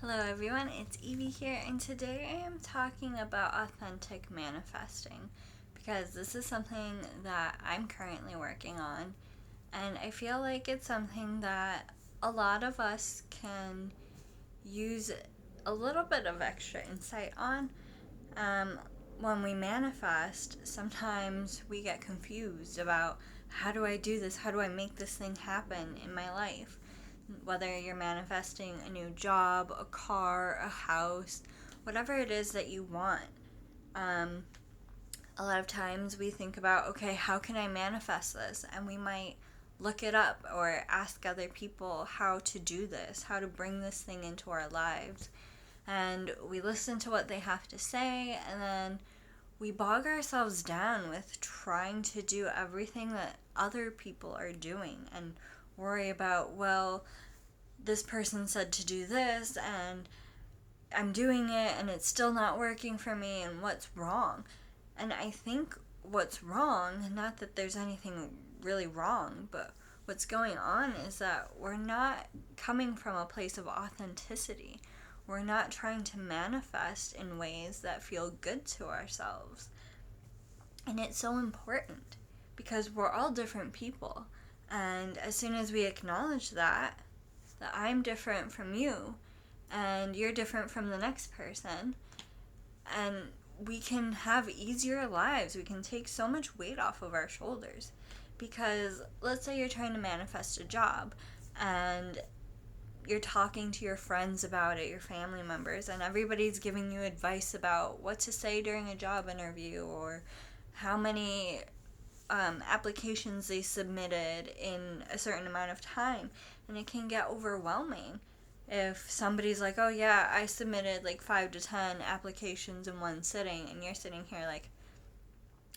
Hello everyone, it's Evie here, and today I am talking about authentic manifesting because this is something that I'm currently working on, and I feel like it's something that a lot of us can use a little bit of extra insight on. Um, when we manifest, sometimes we get confused about how do I do this? How do I make this thing happen in my life? Whether you're manifesting a new job, a car, a house, whatever it is that you want. Um, a lot of times we think about, okay, how can I manifest this? And we might look it up or ask other people how to do this, how to bring this thing into our lives. And we listen to what they have to say, and then we bog ourselves down with trying to do everything that other people are doing and worry about, well, this person said to do this and I'm doing it and it's still not working for me, and what's wrong? And I think what's wrong, not that there's anything really wrong, but what's going on is that we're not coming from a place of authenticity. We're not trying to manifest in ways that feel good to ourselves. And it's so important because we're all different people. And as soon as we acknowledge that I'm different from you and you're different from the next person, and we can have easier lives. We can take so much weight off of our shoulders. Because let's say you're trying to manifest a job and you're talking to your friends about it, your family members, and everybody's giving you advice about what to say during a job interview or how many applications they submitted in a certain amount of time. And it can get overwhelming if somebody's like, oh yeah, I submitted like 5 to 10 applications in one sitting, and you're sitting here like,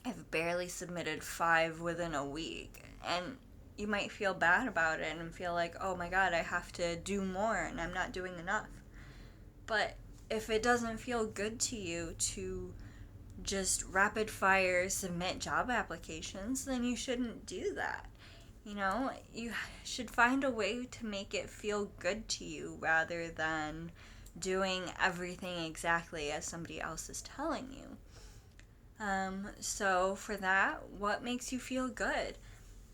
I've barely submitted 5 within a week. And you might feel bad about it and feel like, oh my god, I have to do more and I'm not doing enough. But if it doesn't feel good to you to just rapid fire submit job applications, then you shouldn't do that. You should find a way to make it feel good to you rather than doing everything exactly as somebody else is telling you. So for that, what makes you feel good?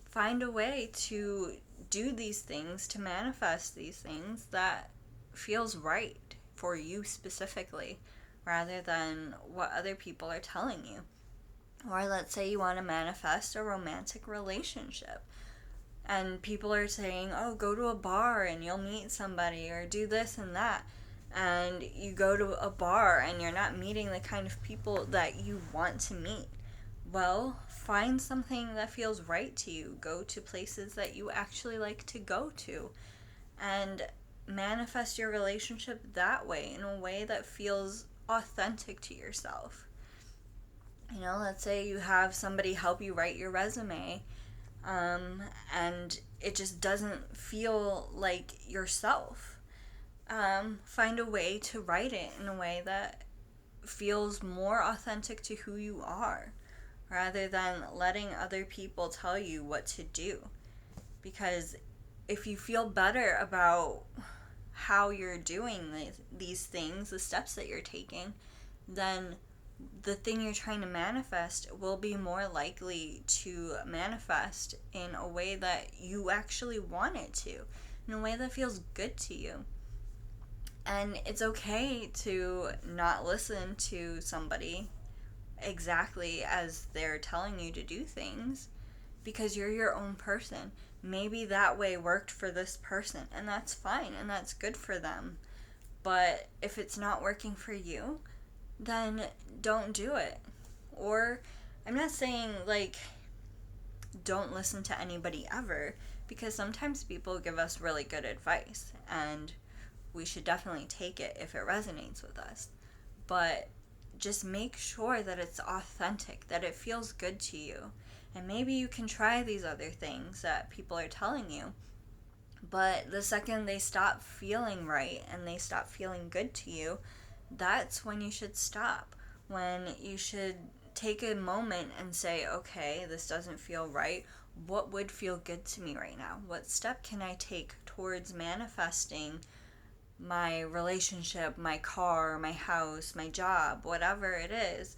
Find a way to do these things, to manifest these things that feels right for you specifically, rather than what other people are telling you. Or let's say you want to manifest a romantic relationship, and people are saying, oh, go to a bar and you'll meet somebody, or do this and that. And you go to a bar and you're not meeting the kind of people that you want to meet. Well, find something that feels right to you. Go to places that you actually like to go to. And manifest your relationship that way, in a way that feels authentic to yourself. Let's say you have somebody help you write your resume, and it just doesn't feel like yourself. Find a way to write it in a way that feels more authentic to who you are, rather than letting other people tell you what to do. Because if you feel better about how you're doing these things, the steps that you're taking, then the thing you're trying to manifest will be more likely to manifest in a way that you actually want it to, in a way that feels good to you. And it's okay to not listen to somebody exactly as they're telling you to do things, because you're your own person. Maybe that way worked for this person, and that's fine, and that's good for them. But if it's not working for you, then don't do it. Or, I'm not saying, like, don't listen to anybody ever, because sometimes people give us really good advice, and we should definitely take it if it resonates with us. But just make sure that it's authentic, that it feels good to you. And maybe you can try these other things that people are telling you. But the second they stop feeling right and they stop feeling good to you, that's when you should stop. When you should take a moment and say, okay, this doesn't feel right. What would feel good to me right now? What step can I take towards manifesting my relationship, my car, my house, my job, whatever it is,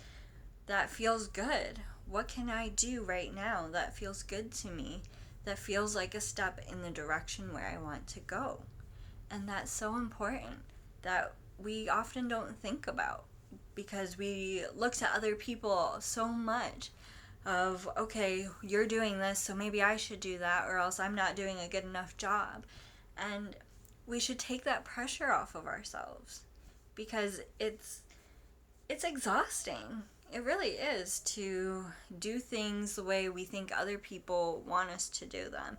that feels good. What can I do right now that feels good to me, that feels like a step in the direction where I want to go? And that's so important that we often don't think about, because we look to other people so much of, okay, you're doing this, so maybe I should do that, or else I'm not doing a good enough job. And we should take that pressure off of ourselves, because it's exhausting. It really is, to do things the way we think other people want us to do them,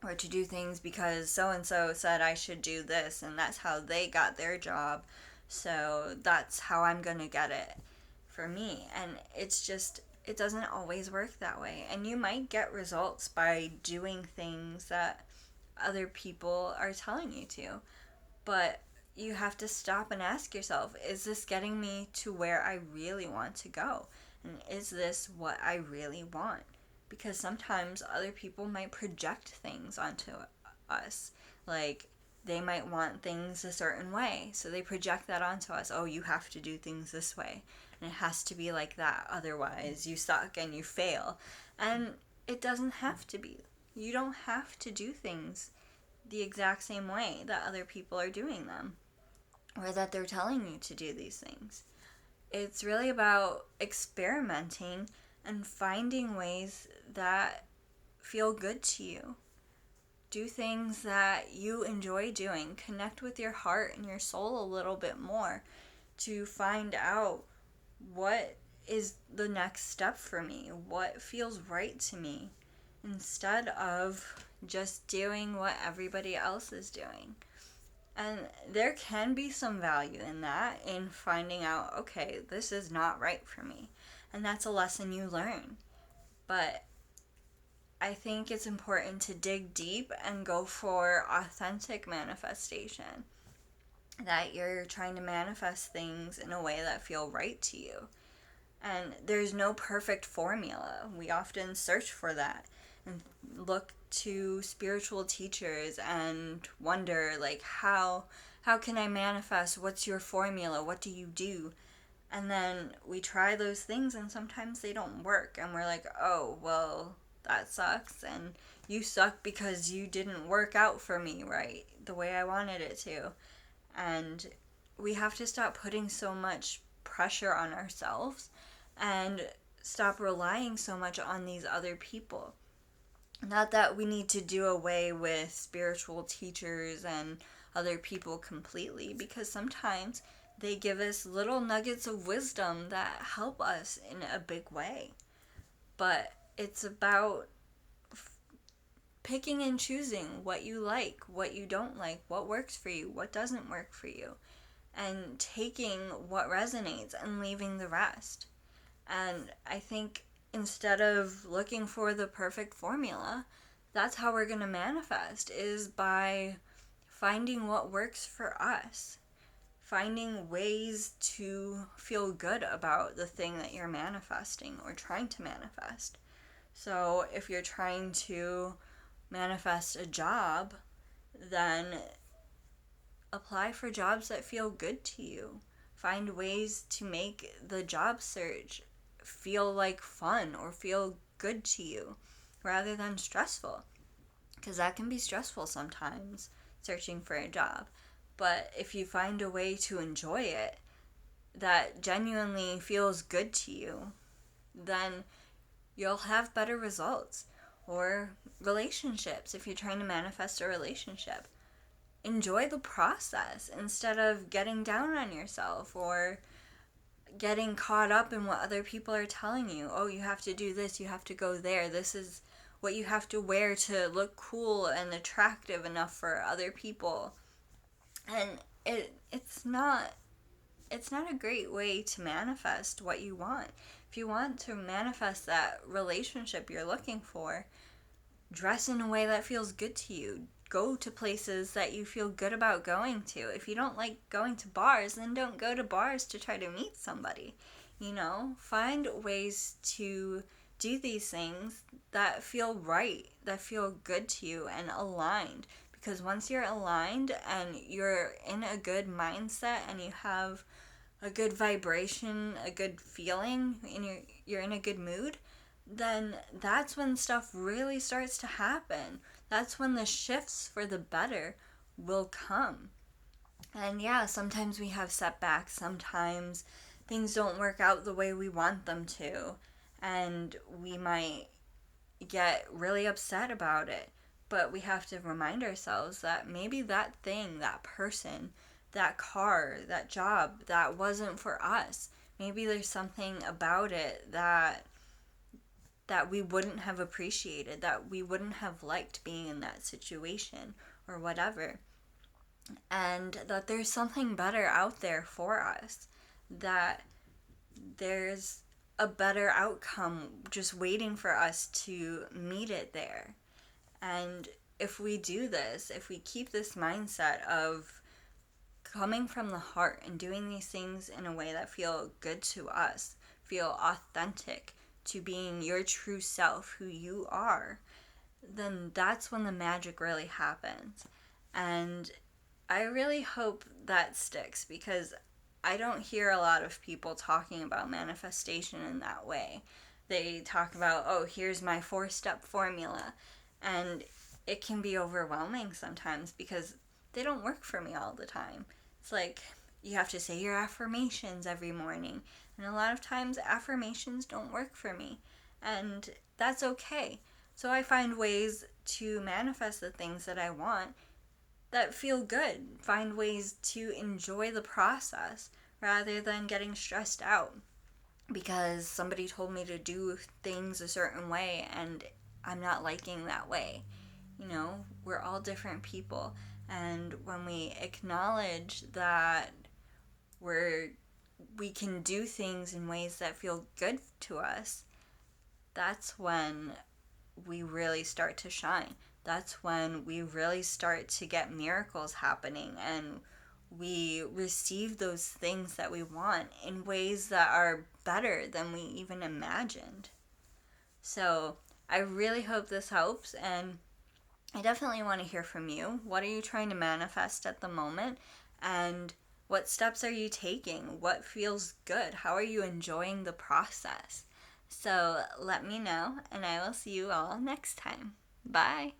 or to do things because so and so said I should do this and that's how they got their job, so that's how I'm going to get it for me. And it's just, it doesn't always work that way. And you might get results by doing things that other people are telling you to, but you have to stop and ask yourself, is this getting me to where I really want to go? And is this what I really want? Because sometimes other people might project things onto us. Like, they might want things a certain way, so they project that onto us. Oh, you have to do things this way, and it has to be like that, otherwise you suck and you fail. And it doesn't have to be. You don't have to do things the exact same way that other people are doing them, or that they're telling you to do these things. It's really about experimenting and finding ways that feel good to you. Do things that you enjoy doing. Connect with your heart and your soul a little bit more to find out, what is the next step for me? What feels right to me? Instead of just doing what everybody else is doing. And there can be some value in that, in finding out, okay, this is not right for me. And that's a lesson you learn. But I think it's important to dig deep and go for authentic manifestation. That you're trying to manifest things in a way that feel right to you. And there's no perfect formula. We often search for that and look to spiritual teachers and wonder, like, how can I manifest? What's your formula? What do you do? And then we try those things and sometimes they don't work, and we're like, oh, well, that sucks, and you suck because you didn't work out for me right the way I wanted it to. And we have to stop putting so much pressure on ourselves and stop relying so much on these other people. Not that we need to do away with spiritual teachers and other people completely, because sometimes they give us little nuggets of wisdom that help us in a big way. But it's about picking and choosing what you like, what you don't like, what works for you, what doesn't work for you, and taking what resonates and leaving the rest. And I think instead of looking for the perfect formula, that's how we're going to manifest, is by finding what works for us. Finding ways to feel good about the thing that you're manifesting or trying to manifest. So if you're trying to manifest a job, then apply for jobs that feel good to you. Find ways to make the job search feel like fun or feel good to you rather than stressful, because that can be stressful sometimes, searching for a job. But if you find a way to enjoy it that genuinely feels good to you, then you'll have better results. Or relationships, if you're trying to manifest a relationship, enjoy the process instead of getting down on yourself or getting caught up in what other people are telling you. Oh, you have to do this, you have to go there, this is what you have to wear to look cool and attractive enough for other people. And it's not a great way to manifest what you want. If you want to manifest that relationship you're looking for, dress in a way that feels good to you. Go to places that you feel good about going to. If you don't like going to bars, then don't go to bars to try to meet somebody. Find ways to do these things that feel right, that feel good to you and aligned. because once you're aligned and you're in a good mindset and you have a good vibration, a good feeling, and you're in a good mood, then that's when stuff really starts to happen. That's when the shifts for the better will come. And yeah, sometimes we have setbacks, sometimes things don't work out the way we want them to, and we might get really upset about it. But we have to remind ourselves that maybe that thing, that person, that car, that job, that wasn't for us. Maybe there's something about it that we wouldn't have appreciated, that we wouldn't have liked being in that situation or whatever. And that there's something better out there for us, that there's a better outcome just waiting for us to meet it there. And if we do this, if we keep this mindset of coming from the heart and doing these things in a way that feel good to us, feel authentic to being your true self, who you are, then that's when the magic really happens. And I really hope that sticks, because I don't hear a lot of people talking about manifestation in that way. They talk about, oh, here's my 4-step formula. And it can be overwhelming sometimes because they don't work for me all the time. It's like you have to say your affirmations every morning. And a lot of times affirmations don't work for me. And that's okay. So I find ways to manifest the things that I want that feel good. Find ways to enjoy the process rather than getting stressed out because somebody told me to do things a certain way and I'm not liking that way. You know, we're all different people, and when we acknowledge that we can do things in ways that feel good to us, that's when we really start to shine. That's when we really start to get miracles happening and we receive those things that we want in ways that are better than we even imagined. So I really hope this helps, and I definitely want to hear from you. What are you trying to manifest at the moment? And what steps are you taking? What feels good? How are you enjoying the process? So let me know, and I will see you all next time. Bye.